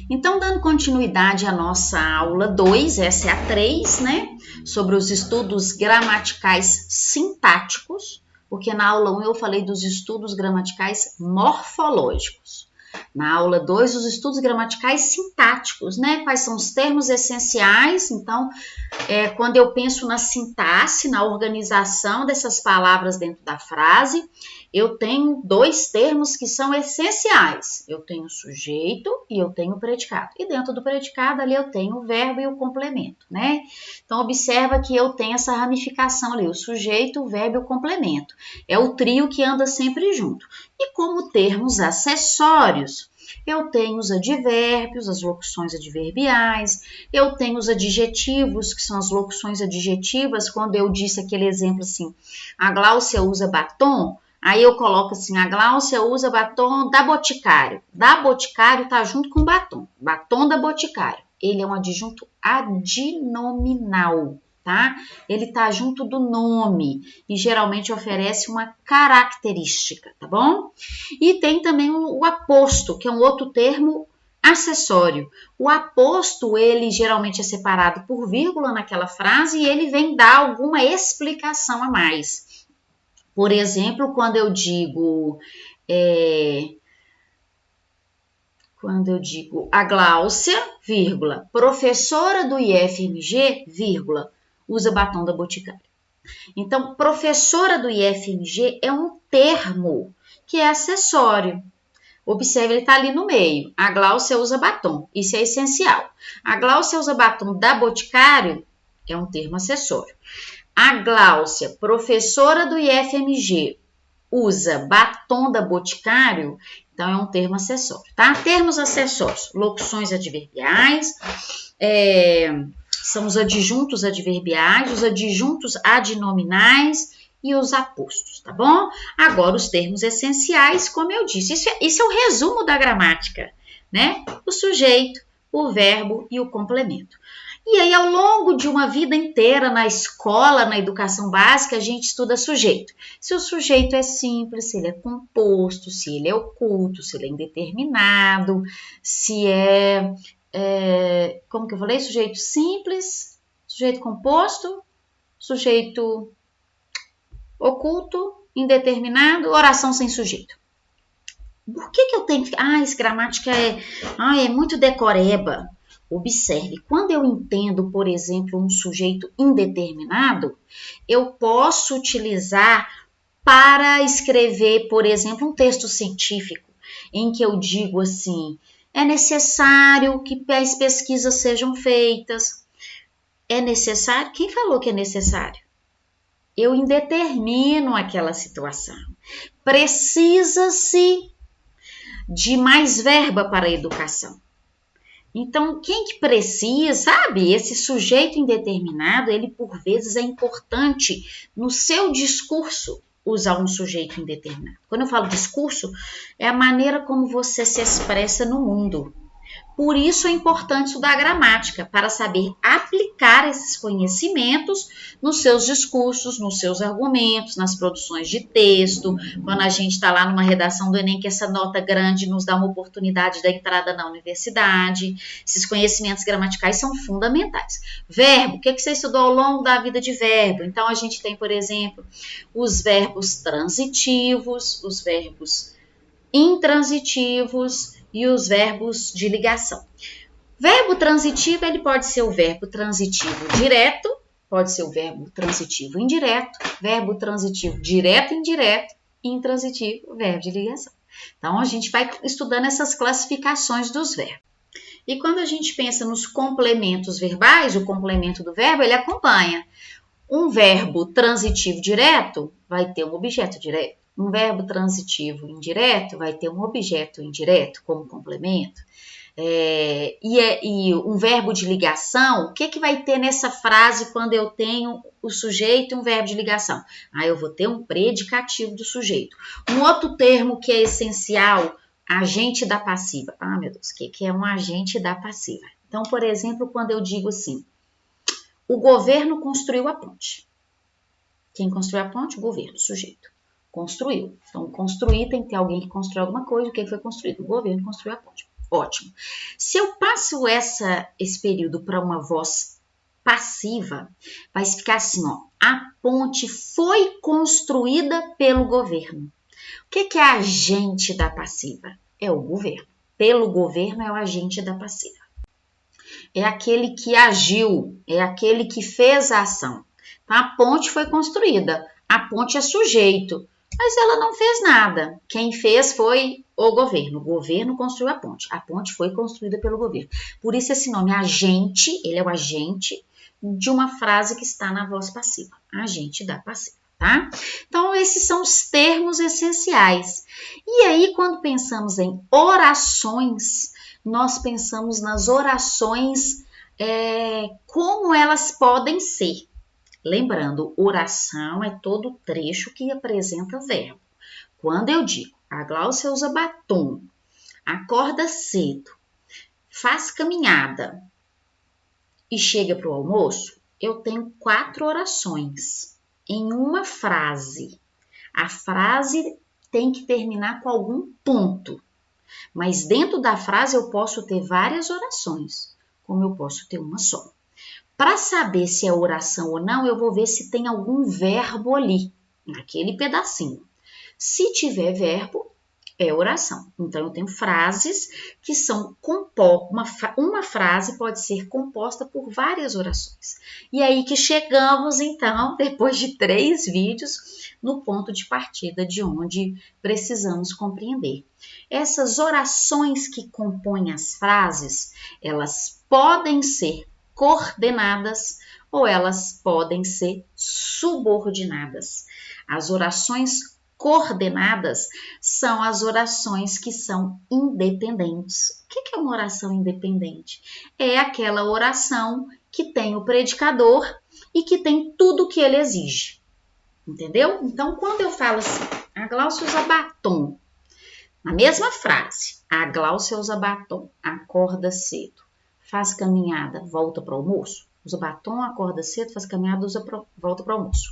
Então, dando continuidade à nossa aula 2, essa é a 3, né? Sobre os estudos gramaticais sintáticos, porque na aula 1 eu falei dos estudos gramaticais morfológicos. Na aula 2, os estudos gramaticais sintáticos, né? Quais são os termos essenciais? Então, quando eu penso na sintaxe, na organização dessas palavras dentro da frase, eu tenho dois termos que são essenciais. Eu tenho o sujeito e eu tenho o predicado. E dentro do predicado, ali eu tenho o verbo e o complemento, né? Então, observa que eu tenho essa ramificação ali, o sujeito, o verbo e o complemento. É o trio que anda sempre junto. E como termos acessórios, eu tenho os advérbios, as locuções adverbiais, eu tenho os adjetivos, que são as locuções adjetivas. Quando eu disse aquele exemplo assim, a Gláucia usa batom, aí eu coloco assim, a Gláucia usa batom da Boticário. Da Boticário tá junto com batom, batom da Boticário. Ele é um adjunto adnominal, tá? Ele tá junto do nome e geralmente oferece uma característica, tá bom? E tem também o aposto, que é um outro termo acessório. O aposto, ele geralmente é separado por vírgula naquela frase e ele vem dar alguma explicação a mais. Por exemplo, quando eu digo a Gláucia, vírgula, professora do IFMG, vírgula, usa batom da Boticário. Então, professora do IFMG é um termo que é acessório. Observe, ele está ali no meio. A Gláucia usa batom, isso é essencial. A Gláucia usa batom da Boticário é um termo acessório. A Gláucia, professora do IFMG, usa batom da Boticário, então é um termo acessório, tá? Termos acessórios, locuções adverbiais, são os adjuntos adverbiais, os adjuntos adnominais e os apostos, tá bom? Agora, os termos essenciais, como eu disse, isso é o resumo da gramática, né? O sujeito, o verbo e o complemento. E aí, ao longo de uma vida inteira na escola, na educação básica, a gente estuda sujeito. Se o sujeito é simples, se ele é composto, se ele é oculto, se ele é indeterminado, se como que eu falei? Sujeito simples, sujeito composto, sujeito oculto, indeterminado, oração sem sujeito. Por que eu tenho que... essa gramática é muito decoreba. Observe, quando eu entendo, por exemplo, um sujeito indeterminado, eu posso utilizar para escrever, por exemplo, um texto científico, em que eu digo assim, é necessário que as pesquisas sejam feitas. É necessário? Quem falou que é necessário? Eu indetermino aquela situação. Precisa-se de mais verba para a educação. Então, quem que precisa, sabe? Esse sujeito indeterminado, ele por vezes é importante no seu discurso usar um sujeito indeterminado. Quando eu falo discurso, é a maneira como você se expressa no mundo. Por isso é importante estudar gramática, para saber aplicar esses conhecimentos nos seus discursos, nos seus argumentos, nas produções de texto, quando a gente está lá numa redação do Enem, que essa nota grande nos dá uma oportunidade da entrada na universidade. Esses conhecimentos gramaticais são fundamentais. Verbo, o que você estudou ao longo da vida de verbo? Então, a gente tem, por exemplo, os verbos transitivos, os verbos intransitivos, e os verbos de ligação. Verbo transitivo, ele pode ser o verbo transitivo direto, pode ser o verbo transitivo indireto, verbo transitivo direto e indireto, e intransitivo, verbo de ligação. Então, a gente vai estudando essas classificações dos verbos. E quando a gente pensa nos complementos verbais, o complemento do verbo, ele acompanha. Um verbo transitivo direto vai ter um objeto direto. Um verbo transitivo indireto vai ter um objeto indireto como complemento. E um verbo de ligação, o que vai ter nessa frase quando eu tenho o sujeito e um verbo de ligação? Eu vou ter um predicativo do sujeito. Um outro termo que é essencial, agente da passiva. Meu Deus, o que é um agente da passiva? Então, por exemplo, quando eu digo assim, o governo construiu a ponte. Quem construiu a ponte? O governo, o sujeito. Construiu. Então, construir tem que ter alguém que construiu alguma coisa. O que foi construído? O governo construiu a ponte. Ótimo. Se eu passo esse período para uma voz passiva, vai ficar assim, ó. A ponte foi construída pelo governo. O que é agente da passiva? É o governo. Pelo governo é o agente da passiva. É aquele que agiu, é aquele que fez a ação. Então, a ponte foi construída. A ponte é sujeito, mas ela não fez nada. Quem fez foi o governo. O governo construiu a ponte. A ponte foi construída pelo governo. Por isso esse nome agente, ele é o agente de uma frase que está na voz passiva. Agente da passiva, tá? Então, esses são os termos essenciais. E aí, quando pensamos em orações, nós pensamos nas orações, como elas podem ser. Lembrando, oração é todo trecho que apresenta verbo. Quando eu digo, a Gláucia usa batom, acorda cedo, faz caminhada e chega para o almoço, eu tenho 4 orações em uma frase. A frase tem que terminar com algum ponto. Mas dentro da frase eu posso ter várias orações, como eu posso ter uma só. Para saber se é oração ou não, eu vou ver se tem algum verbo ali, naquele pedacinho. Se tiver verbo, é oração. Então, eu tenho frases que são uma frase pode ser composta por várias orações. E aí que chegamos, então, depois de 3 vídeos, no ponto de partida de onde precisamos compreender. Essas orações que compõem as frases, elas podem ser coordenadas ou elas podem ser subordinadas. As orações coordenadas são as orações que são independentes. O que é uma oração independente? É aquela oração que tem o predicador e que tem tudo o que ele exige. Entendeu? Então, quando eu falo assim, a Gláucia usa batom, na mesma frase, a Gláucia usa batom, acorda cedo, faz caminhada, volta para o almoço. Usa batom, acorda cedo, faz caminhada, volta para o almoço.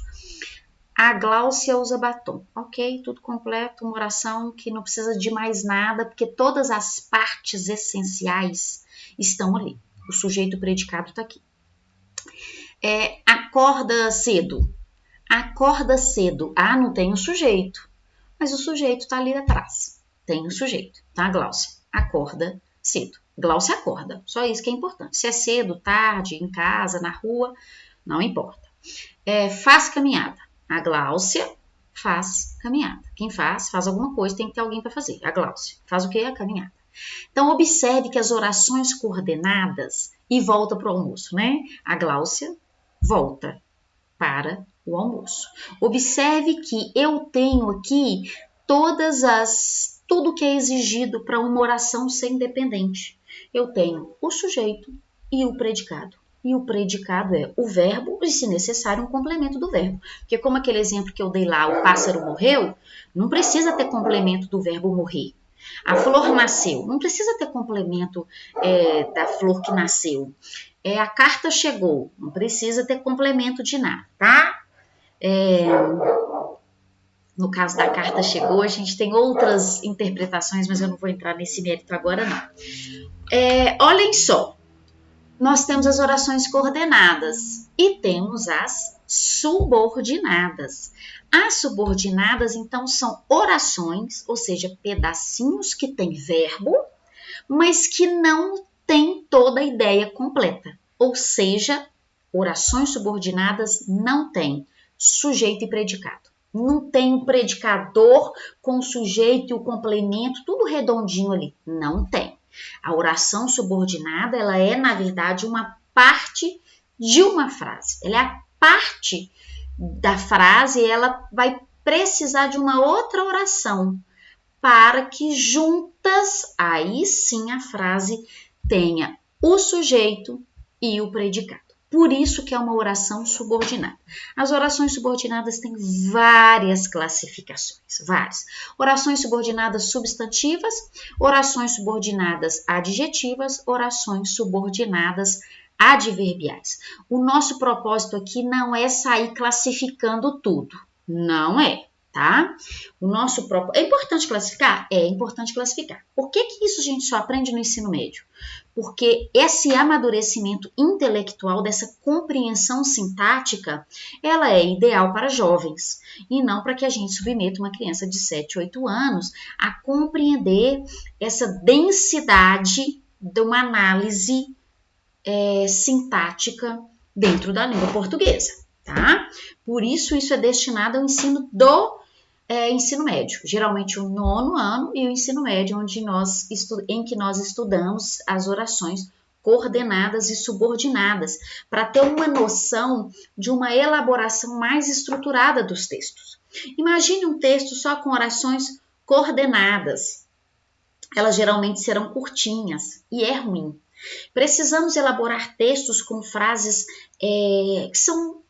A Gláucia usa batom. Ok, tudo completo, uma oração que não precisa de mais nada, porque todas as partes essenciais estão ali. O sujeito predicado está aqui. Acorda cedo. Acorda cedo. Ah, não tem o sujeito. Mas o sujeito está ali atrás. Tem o sujeito, tá, Gláucia? Acorda cedo. Gláucia acorda. Só isso que é importante. Se é cedo, tarde, em casa, na rua, não importa. Faz caminhada. A Gláucia faz caminhada. Quem faz alguma coisa, tem que ter alguém para fazer. A Gláucia faz o quê? A caminhada. Então, observe que as orações coordenadas e volta para o almoço, né? A Gláucia volta para o almoço. Observe que eu tenho aqui tudo que é exigido para uma oração ser independente. Eu tenho o sujeito e o predicado. E o predicado é o verbo e, se necessário, um complemento do verbo. Porque como aquele exemplo que eu dei lá, o pássaro morreu, não precisa ter complemento do verbo morrer. A flor nasceu, não precisa ter complemento da flor que nasceu. A carta chegou, não precisa ter complemento de nada, tá? No caso da carta chegou, a gente tem outras interpretações, mas eu não vou entrar nesse mérito agora, não. Olhem só. Nós temos as orações coordenadas e temos as subordinadas. As subordinadas, então, são orações, ou seja, pedacinhos que têm verbo, mas que não têm toda a ideia completa. Ou seja, orações subordinadas não têm sujeito e predicado. Não tem o predicador com o sujeito e o complemento, tudo redondinho ali. Não tem. A oração subordinada, ela é, na verdade, uma parte de uma frase. Ela é a parte da frase e ela vai precisar de uma outra oração para que juntas, aí sim, a frase tenha o sujeito e o predicado. Por isso que é uma oração subordinada. As orações subordinadas têm várias classificações, várias. Orações subordinadas substantivas, orações subordinadas adjetivas, orações subordinadas adverbiais. O nosso propósito aqui não é sair classificando tudo, não é. tá? O nosso próprio... É importante classificar? É importante classificar. Por que isso a gente só aprende no ensino médio? Porque esse amadurecimento intelectual, dessa compreensão sintática, ela é ideal para jovens e não para que a gente submeta uma criança de 7, 8 anos a compreender essa densidade de uma análise sintática dentro da língua portuguesa, tá? Por isso é destinado ao ensino do ensino médio, geralmente o 9º ano e o ensino médio, em que nós estudamos as orações coordenadas e subordinadas, para ter uma noção de uma elaboração mais estruturada dos textos. Imagine um texto só com orações coordenadas. Elas geralmente serão curtinhas e é ruim. Precisamos elaborar textos com frases que são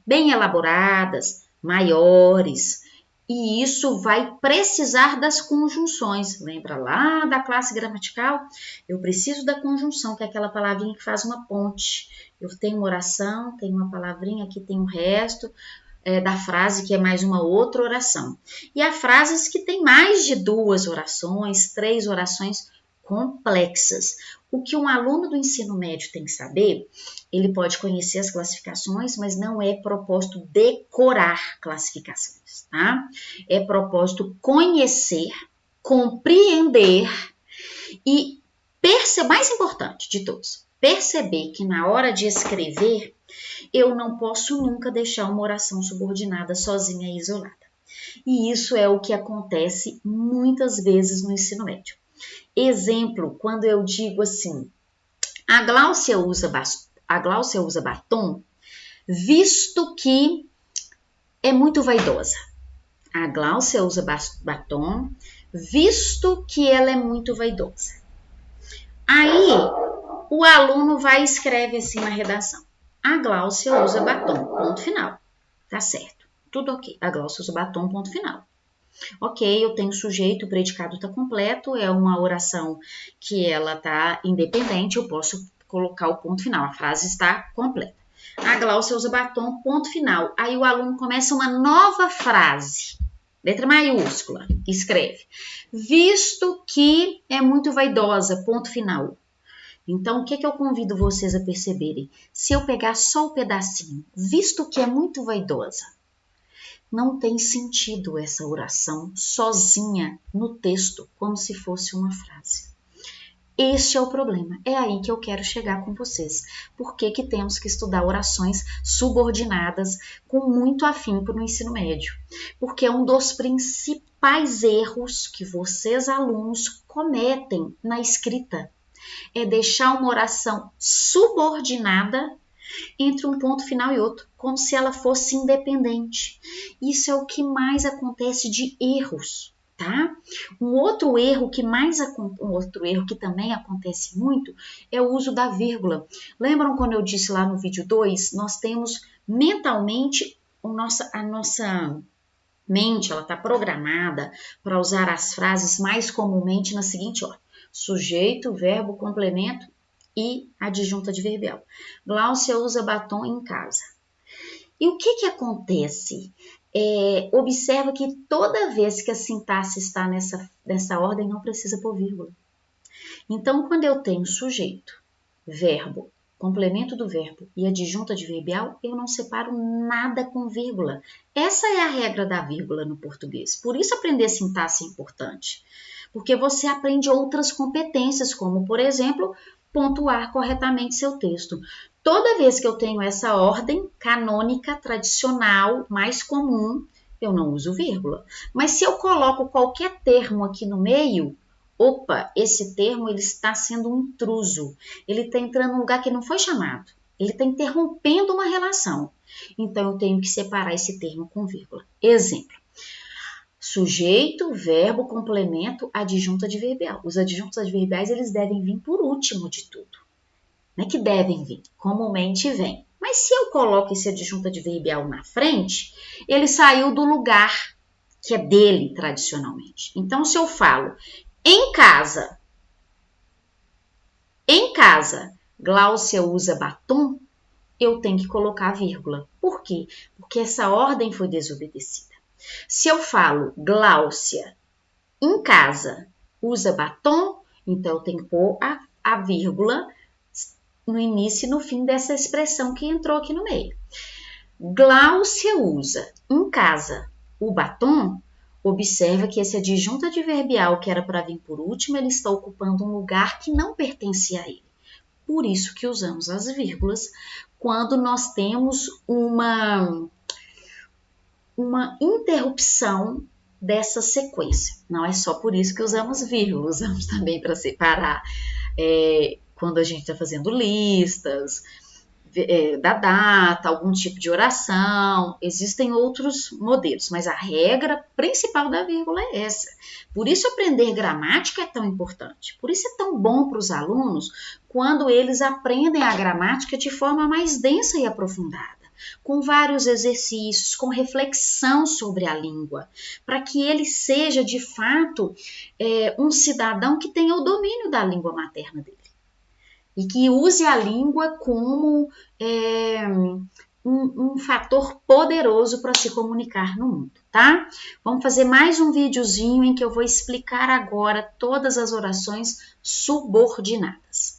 bem elaboradas, maiores, e isso vai precisar das conjunções. Lembra lá da classe gramatical? Eu preciso da conjunção, que é aquela palavrinha que faz uma ponte. Eu tenho uma oração, tenho uma palavrinha, aqui tem o resto da frase, que é mais uma outra oração. E há frases que têm mais de 2 orações, 3 orações complexas. O que um aluno do ensino médio tem que saber, ele pode conhecer as classificações, mas não é proposto decorar classificações, tá? É proposto conhecer, compreender e mais importante de todos, perceber que na hora de escrever, eu não posso nunca deixar uma oração subordinada sozinha e isolada. E isso é o que acontece muitas vezes no ensino médio. Exemplo, quando eu digo assim, a Gláucia usa batom, visto que é muito vaidosa. A Gláucia usa batom, visto que ela é muito vaidosa. Aí, o aluno vai e escreve assim na redação. A Gláucia usa batom, ponto final. Tá certo, tudo ok. A Gláucia usa batom, ponto final. Ok, eu tenho sujeito, o predicado está completo, é uma oração que ela está independente, eu posso colocar o ponto final, a frase está completa. A Gláucia usa batom, ponto final. Aí o aluno começa uma nova frase, letra maiúscula, escreve. Visto que é muito vaidosa, ponto final. Então, o que eu convido vocês a perceberem? Se eu pegar só o pedacinho, visto que é muito vaidosa, não tem sentido essa oração sozinha no texto, como se fosse uma frase. Este é o problema, é aí que eu quero chegar com vocês. Por que temos que estudar orações subordinadas com muito afinco no ensino médio? Porque é um dos principais erros que vocês, alunos, cometem na escrita. É deixar uma oração subordinada entre um ponto final e outro, como se ela fosse independente. Isso é o que mais acontece de erros, tá? Um outro erro que também acontece muito é o uso da vírgula. Lembram quando eu disse lá no vídeo 2, nós temos mentalmente a nossa mente, ela está programada para usar as frases mais comumente na seguinte ordem: sujeito, verbo, complemento e adjunta adverbial. Gláucia usa batom em casa. E o que acontece? Observa que toda vez que a sintaxe está nessa ordem, não precisa pôr vírgula. Então, quando eu tenho sujeito, verbo, complemento do verbo e adjunta adverbial, eu não separo nada com vírgula. Essa é a regra da vírgula no português. Por isso, aprender sintaxe é importante. Porque você aprende outras competências, como, por exemplo, pontuar corretamente seu texto. Toda vez que eu tenho essa ordem canônica, tradicional, mais comum, eu não uso vírgula. Mas se eu coloco qualquer termo aqui no meio, opa, esse termo ele está sendo um intruso. Ele está entrando num lugar que não foi chamado. Ele está interrompendo uma relação. Então, eu tenho que separar esse termo com vírgula. Exemplo. Sujeito, verbo, complemento, adjunto adverbial. Os adjuntos adverbiais, eles devem vir por último de tudo. Não é que devem vir, comumente vem. Mas se eu coloco esse adjunto adverbial na frente, ele saiu do lugar que é dele tradicionalmente. Então, se eu falo em casa, Gláucia usa batom, eu tenho que colocar vírgula. Por quê? Porque essa ordem foi desobedecida. Se eu falo Gláucia em casa usa batom, então eu tenho que pôr a vírgula no início e no fim dessa expressão que entrou aqui no meio. Gláucia usa em casa o batom. Observa que esse adjunto adverbial que era para vir por último, ele está ocupando um lugar que não pertencia a ele. Por isso que usamos as vírgulas quando nós temos uma interrupção dessa sequência. Não é só por isso que usamos vírgula, usamos também para separar quando a gente está fazendo listas, da data, algum tipo de oração. Existem outros modelos, mas a regra principal da vírgula é essa. Por isso aprender gramática é tão importante. Por isso é tão bom para os alunos quando eles aprendem a gramática de forma mais densa e aprofundada, com vários exercícios, com reflexão sobre a língua, para que ele seja, de fato, um cidadão que tenha o domínio da língua materna dele. E que use a língua como um fator poderoso para se comunicar no mundo, tá? Vamos fazer mais um videozinho em que eu vou explicar agora todas as orações subordinadas.